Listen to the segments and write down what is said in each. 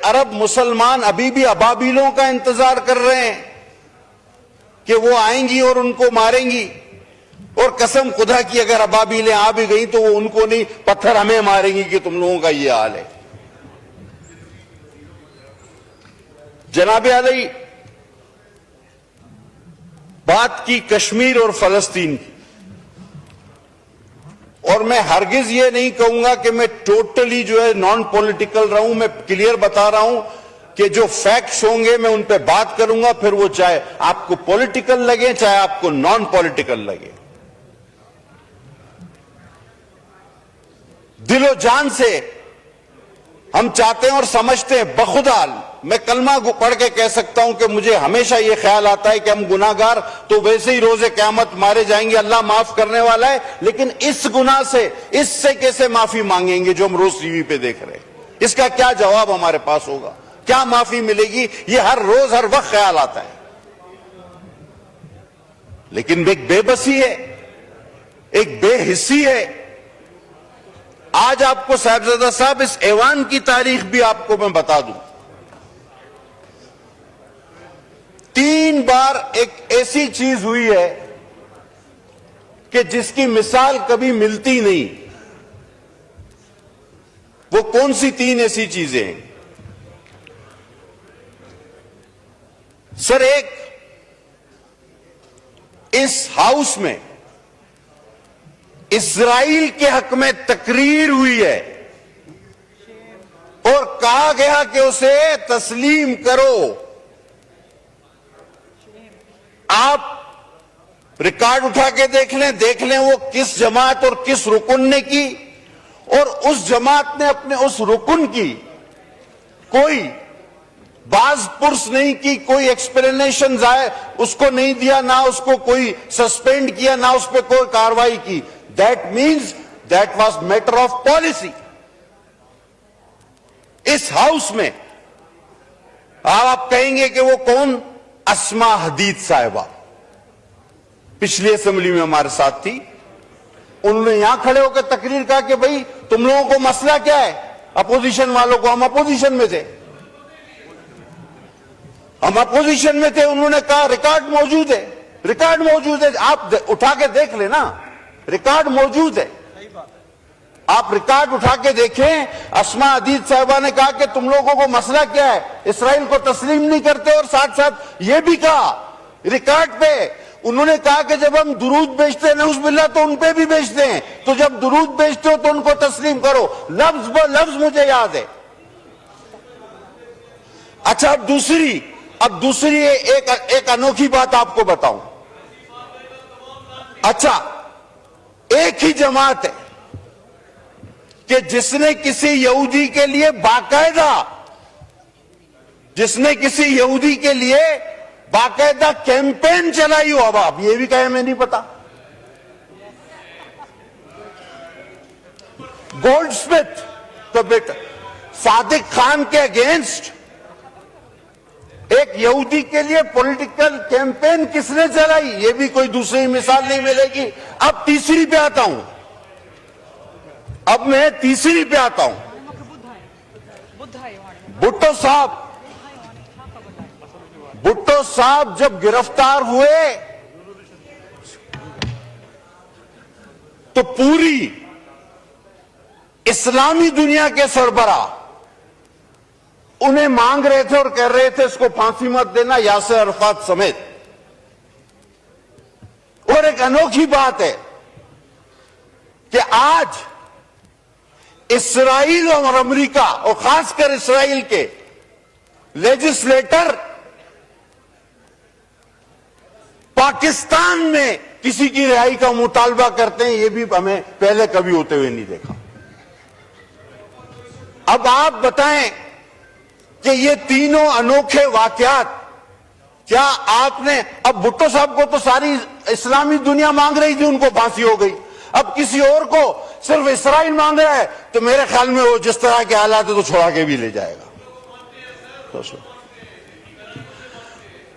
अरब मुसलमान अभी भी अबाबिलों का इंतजार कर रहे हैं कि वो आएंगी और उनको मारेंगी। और कसम खुदा की अगर अबाबिलें आ भी गई तो वो उनको नहीं, पत्थर हमें मारेंगी कि तुम लोगों का ये हाल है। जनाब आली, बात की कश्मीर और फलस्तीन की, और मैं हरगिज ये नहीं कहूंगा कि मैं टोटली जो है नॉन पॉलिटिकल रहूं। मैं क्लियर बता रहा हूं कि जो फैक्ट्स होंगे मैं उन पे बात करूंगा, फिर वो चाहे आपको पॉलिटिकल लगे चाहे आपको नॉन पॉलिटिकल लगे। दिलो जान से हम चाहते हैं और समझते हैं, बखुदा मैं कलमा पढ़ के कह सकता हूं कि मुझे हमेशा यह ख्याल आता है कि हम गुनाहगार तो वैसे ही रोजे क़यामत मारे जाएंगे, अल्लाह माफ करने वाला है, लेकिन इस गुनाह से, इससे कैसे माफी मांगेंगे जो हम रोज टीवी पे देख रहे हैं? इसका क्या जवाब हमारे पास होगा? क्या माफी मिलेगी? ये हर रोज हर वक्त ख्याल आता है। लेकिन एक बेबसी है, एक बेहिस्सी है। आज आपको साहिबजादा साहब इस ऐवान की तारीख भी आपको मैं बता दूं। 3 बार एक ऐसी चीज हुई है कि जिसकी मिसाल कभी मिलती नहीं। वो कौन सी 3 ऐसी चीजें हैं? सर, एक इस हाउस में इस्राइल के हक में तकरीर हुई है और कहा गया कि उसे तस्लीम करो। आप रिकॉर्ड उठा के देख लें वो किस जमात और किस रुकन ने की, और उस जमात ने अपने उस रुकन की कोई बाज पुर्स नहीं की, कोई एक्सप्लेनेशन उसको नहीं दिया, ना उसको कोई सस्पेंड किया, ना उस पर कोई कार्रवाई की। That means that was matter of policy. इस हाउस में आप कहेंगे कि वो कौन? अस्मा हदीद साहिबा पिछली असेंबली में हमारे साथ थी। उन्होंने यहां खड़े होकर तकरीर कहा कि भाई तुम लोगों को मसला क्या है, अपोजिशन वालों को। हम अपोजिशन में थे, हम अपोजिशन में थे। उन्होंने कहा रिकॉर्ड मौजूद है, रिकॉर्ड मौजूद है, आप उठा के देख लेना, रिकॉर्ड मौजूद है। आप रिकॉर्ड उठा के देखें। अस्मा हदीद साहिबा ने कहा कि तुम लोगों को मसला क्या है, इसराइल को तस्लीम नहीं करते, और साथ साथ यह भी कहा रिकॉर्ड पे, उन्होंने कहा कि जब हम दुरूद बेचते हैं नऊज़ुबिल्लाह तो उन पे भी बेचते हैं, तो जब दुरूद बेचते हो तो उनको तस्लीम करो। लफ्ज ब लफ्ज मुझे याद है। अच्छा, अब दूसरी एक अनोखी बात आपको बताऊं। अच्छा, एक ही जमात है कि जिसने किसी यहूदी के लिए बाकायदा कैंपेन चलाई हो। अब आप ये भी कहे मैं नहीं पता। गोल्डस्मिथ तो बेटा सादिक खान के अगेंस्ट एक यहूदी के लिए पॉलिटिकल कैंपेन किसने चलाई? ये भी कोई दूसरी मिसाल नहीं मिलेगी। अब तीसरी पे आता हूं, भुट्टो साहब जब गिरफ्तार हुए तो पूरी इस्लामी दुनिया के सरबराह उन्हें मांग रहे थे और कह रहे थे इसको फांसी मत देना, यासिर अरफात समेत। और एक अनोखी बात है कि आज इस्राइल और अमेरिका, और खासकर इस्राइल के लेजिस्लेटर पाकिस्तान में किसी की रिहाई का मुतालबा करते हैं। यह भी हमें पहले कभी होते हुए नहीं देखा। अब आप बताएं कि ये तीनों अनोखे वाकयात, क्या आपने, अब भुट्टो साहब को तो सारी इस्लामी दुनिया मांग रही थी, उनको फांसी हो गई। अब किसी और को सिर्फ इस्राइल मांग रहा है, तो मेरे ख्याल में वो जिस तरह के हालात है तो छोड़ा के भी ले जाएगा।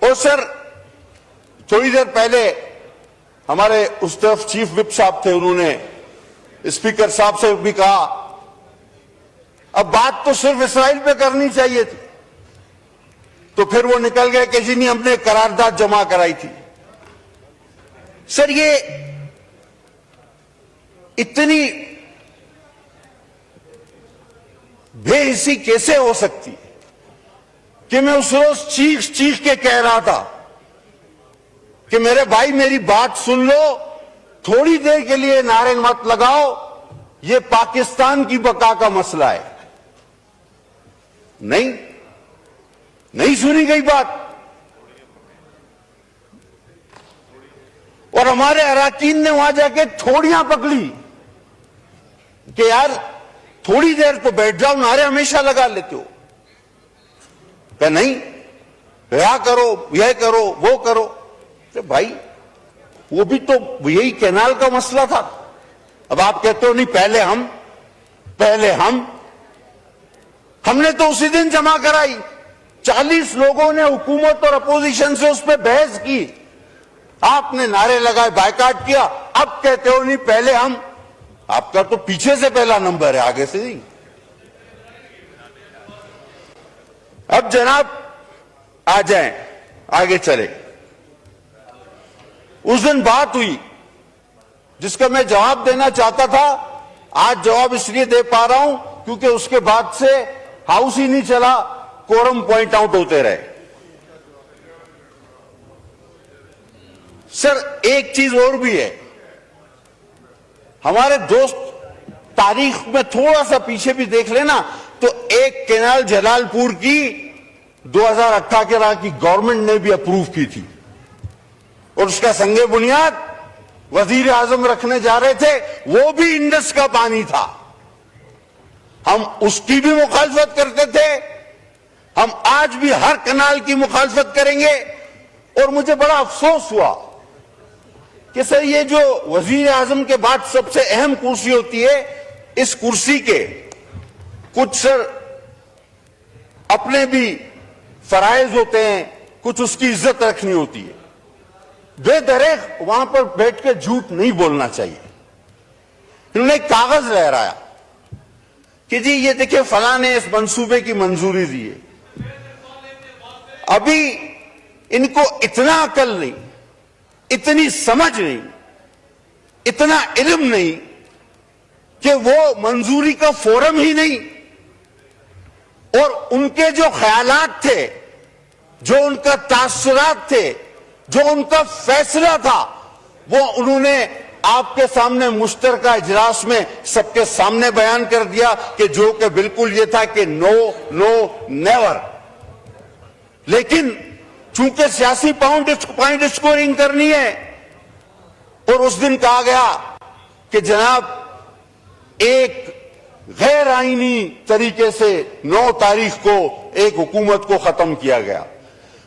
और सर, थोड़ी देर पहले हमारे उस तरफ चीफ विप साहब थे, उन्होंने स्पीकर साहब से भी कहा, अब बात तो सिर्फ इसराइल पे करनी चाहिए थी, तो फिर वो निकल गए कि जी नहीं हमने करारदाद जमा कराई थी। सर ये इतनी बेहिसी कैसे हो सकती है कि मैं उस रोज चीख चीख के कह रहा था कि मेरे भाई मेरी बात सुन लो, थोड़ी देर के लिए नारे मत लगाओ, ये पाकिस्तान की बका का मसला है। नहीं सुनी गई बात। और हमारे अराकीन ने वहां जाके थोड़ियां पकड़ी कि यार थोड़ी देर तो बैठ जाओ, नारे हमेशा लगा लेते हो। क्या नहीं, क्या करो, यह करो, वो करो। तो भाई वो भी तो यही कैनाल का मसला था। अब आप कहते हो नहीं पहले हमने तो उसी दिन जमा कराई। 40 लोगों ने हुकूमत और अपोजिशन से उस पर बहस की, आपने नारे लगाए, बायकाट किया। अब कहते हो नहीं पहले हम। आपका तो पीछे से पहला नंबर है, आगे से नहीं। अब जनाब आ जाएं, आगे चले। उस दिन बात हुई जिसका मैं जवाब देना चाहता था, आज जवाब इसलिए दे पा रहा हूं क्योंकि उसके बाद से हाउस ही नहीं चला, कोरम पॉइंट आउट होते रहे। सर एक चीज और भी है, हमारे दोस्त तारीख में थोड़ा सा पीछे भी देख लेना तो एक कैनाल जलालपुर की 2018 की गवर्नमेंट ने भी अप्रूव की थी और उसका संगे बुनियाद वजीर आजम रखने जा रहे थे, वो भी इंडस का पानी था। हम उसकी भी मुखालफत करते थे, हम आज भी हर कनाल की मुखालफत करेंगे। और मुझे बड़ा अफसोस हुआ कि सर ये जो वजीर आजम के बाद सबसे अहम कुर्सी होती है, इस कुर्सी के कुछ सर अपने भी फराइज होते हैं, कुछ उसकी इज्जत रखनी होती है। बेदरेक वहां पर बैठ के झूठ नहीं बोलना चाहिए। इन्होंने एक कागज लहराया कि जी ये देखिए फलां ने इस मंसूबे की मंजूरी दी है। अभी इनको इतना अकल नहीं, इतनी समझ नहीं, इतना इल्म नहीं कि वो मंजूरी का फोरम ही नहीं, और उनके जो ख्यालात थे, जो उनका तासुरात थे, जो उनका फैसला था, वो उन्होंने आपके सामने मुश्तरका इजलास में सबके सामने बयान कर दिया कि जो कि बिल्कुल ये था कि नो नो नेवर। लेकिन चूंकि सियासी पॉइंट स्कोरिंग करनी है, और उस दिन कहा गया कि जनाब एक गैर आईनी तरीके से 9 तारीख को एक हुकूमत को खत्म किया गया।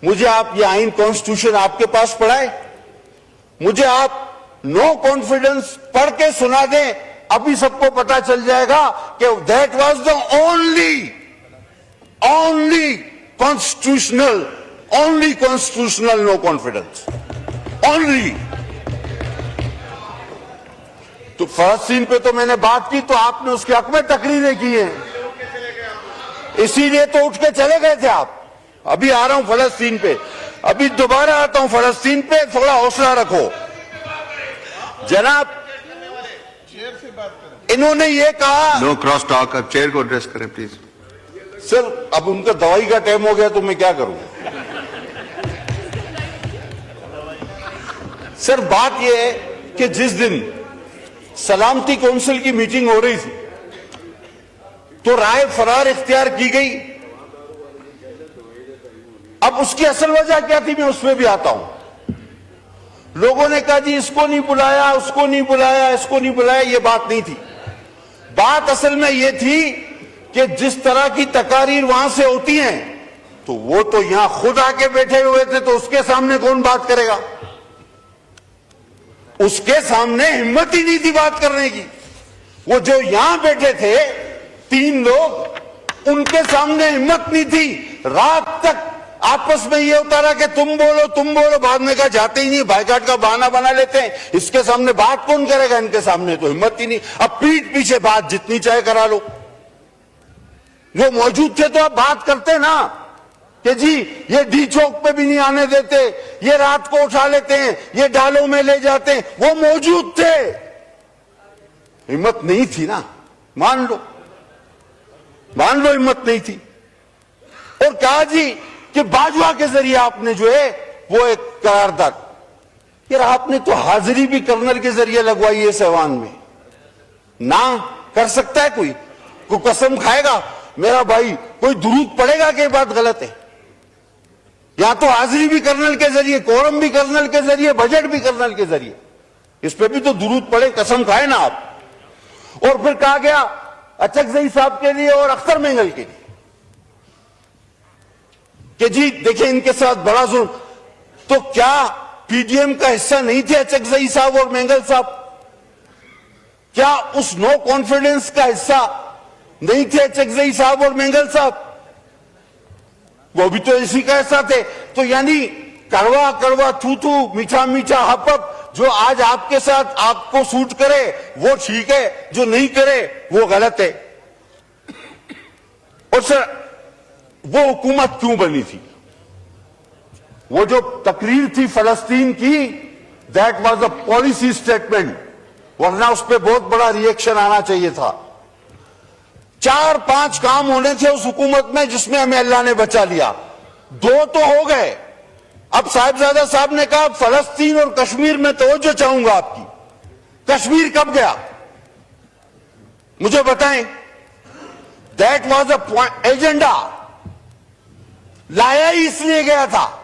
मुझे आप ये आइन कॉन्स्टिट्यूशन आपके पास पढ़ाए, मुझे आप नो कॉन्फिडेंस पढ़ के सुना दें, अभी सबको पता चल जाएगा कि that was the only constitutional no confidence, only. तो फलस्तीन पे तो मैंने बात की, तो आपने उसके हक में तकरीरें की हैं, इसीलिए तो उठ के चले गए थे आप। अभी आ रहा हूं फलस्तीन पे, अभी दोबारा आता हूं फलस्तीन पे, थोड़ा हौसला रखो जनाब। इन्होंने ये कहा, नो क्रॉस टॉक, अब चेयर को एड्रेस करें प्लीज। सर अब उनका दवाई का टाइम हो गया तो मैं क्या करूं। सर बात यह है कि जिस दिन सलामती काउंसिल की मीटिंग हो रही थी तो राय फरार इख्तियार की गई। अब उसकी असल वजह क्या थी मैं उसमें भी आता हूं। लोगों ने कहा जी इसको नहीं बुलाया, उसको नहीं बुलाया, इसको नहीं बुलाया, ये बात नहीं थी। बात असल में यह थी कि जिस तरह की तकारीर वहां से होती हैं, तो वो तो यहां खुद आके बैठे हुए थे, तो उसके सामने कौन बात करेगा। उसके सामने हिम्मत ही नहीं थी बात करने की। वो जो यहां बैठे थे 3 लोग, उनके सामने हिम्मत नहीं थी। रात तक आपस में ये होता रहा कि तुम बोलो, बाद में कहा जाते ही नहीं, बाइकाट का बहाना बना लेते हैं। इसके सामने बात कौन करेगा, इनके सामने तो हिम्मत ही नहीं। अब पीठ पीछे बात जितनी चाहे करा लो। वो मौजूद थे तो आप बात करते ना कि जी ये डी चौक पे भी नहीं आने देते, ये रात को उठा लेते हैं, ये डालों में ले जाते हैं। वो मौजूद थे, हिम्मत नहीं थी ना, मान लो हिम्मत नहीं थी। और कहा जी कि बाजवा के जरिए आपने जो है वो एक करारदाद, यार आपने तो हाजिरी भी कर्नल के जरिए लगवाई है सहवान में, ना कर सकता है कोई कसम खाएगा मेरा भाई, कोई दुरूद पड़ेगा कि बात गलत है? यहां तो हाजिरी भी कर्नल के जरिए, कोरम भी कर्नल के जरिए, बजट भी कर्नल के जरिए, इस पे भी तो दुरूद पड़े, कसम खाए ना आप। और फिर कहा गया अचकजई साहब के लिए और अख्तर मेंगल के लिए कि जी देखिए इनके साथ बड़ा जुल्म। तो क्या पीडीएम का हिस्सा नहीं थे अचकजई साहब और मेंगल साहब? क्या उस नो कॉन्फिडेंस का हिस्सा नहीं थे अचकजई साहब और मेंगल साहब? वो भी तो इसी का हिस्सा थे। तो यानी कड़वा कड़वा थू थू, मीठा मीठा हप हप, जो आज आपके साथ आपको सूट करे वो ठीक है, जो नहीं करे वो गलत है। और सर वो हुकूमत क्यों बनी थी? वो जो तकरीर थी फलस्तीन की, that was a policy statement, वरना उस पर बहुत बड़ा रिएक्शन आना चाहिए था। 4-5 काम होने थे उस हुकूमत में जिसमें हमें अल्लाह ने बचा लिया, 2 तो हो गए। अब साहिबजादा साहब ने कहा फलस्तीन और कश्मीर में तवज्जो चाहूंगा आपकी। कश्मीर कब गया मुझे बताएं? दैट वाज अ एजेंडा, लाया ही इसलिए गया था,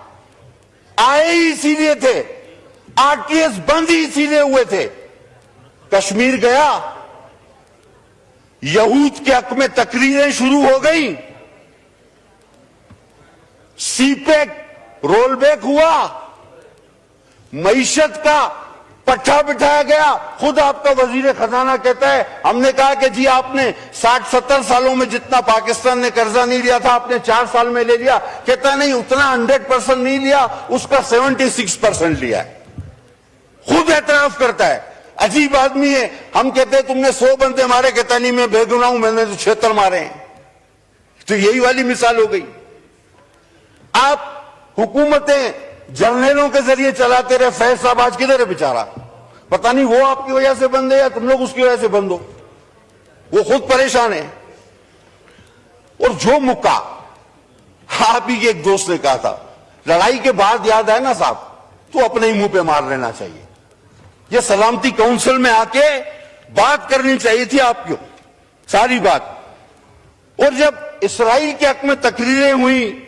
आए ही इसीलिए थे, आरटीएस बंद ही इसीलिए हुए थे। कश्मीर गया, यहूद के हक में तकरीरें शुरू हो गई, सीपेक रोलबैक हुआ, मईशत का पट्टा बिठाया गया। खुद आपका वजीर खजाना कहता है, हमने कहा कि जी आपने 60-70 सालों में जितना पाकिस्तान ने कर्जा नहीं लिया था आपने 4 साल में ले लिया। कहता नहीं, उतना 100% नहीं लिया, उसका 76% लिया है। खुद एतराफ करता है। अजीब आदमी है। हम कहते हैं तुमने 100 बंदे मारे, कहता नहीं मैं बेगुनाह हूं, मैंने तो 76 मारे हैं। तो यही वाली मिसाल हो गई। आप हुकूमतें जर्नलों के जरिए चलाते रहे। फैज साहब आज किधर है बेचारा? पता नहीं वो आपकी वजह से बंद है या तुम लोग उसकी वजह से बंद हो, वो खुद परेशान है। और जो मुक्का आप ही के एक दोस्त ने कहा था, लड़ाई के बाद याद है ना साहब, तो अपने ही मुंह पे मार लेना चाहिए। ये सलामती काउंसिल में आके बात करनी चाहिए थी आपको, सारी बात। और जब इसराइल के हक में तकरीरें हुई,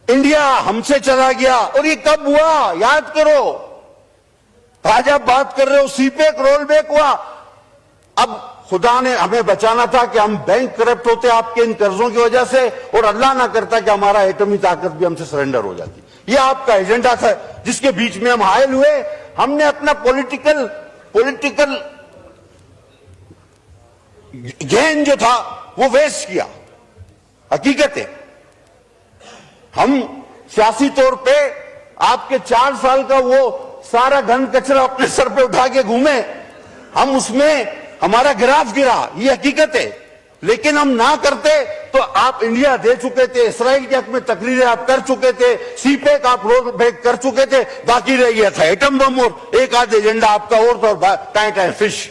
इंडिया हमसे चला गया, और ये कब हुआ याद करो। आज आप बात कर रहे हो सीपेक रोलबैक हुआ। अब खुदा ने हमें बचाना था कि हम बैंक करप्ट होते आपके इन कर्जों की वजह से, और अल्लाह ना करता कि हमारा एटमी ताकत भी हमसे सरेंडर हो जाती। ये आपका एजेंडा था जिसके बीच में हम हायल हुए। हमने अपना पॉलिटिकल गेन जो था वो वेस्ट किया। हकीकत है, हम सियासी तौर पे आपके 4 साल का वो सारा घन कचरा अपने सर पे उठा के घूमे, हम उसमें हमारा ग्राफ गिरा, ये हकीकत है। लेकिन हम ना करते तो आप इंडिया दे चुके थे, इसराइल के हक में तकरीरें आप कर चुके थे, सीपेक आप रोड बैक कर चुके थे, बाकी रह गया था एटम बम और एक आध एजेंडा आपका और तो टाइम फिश।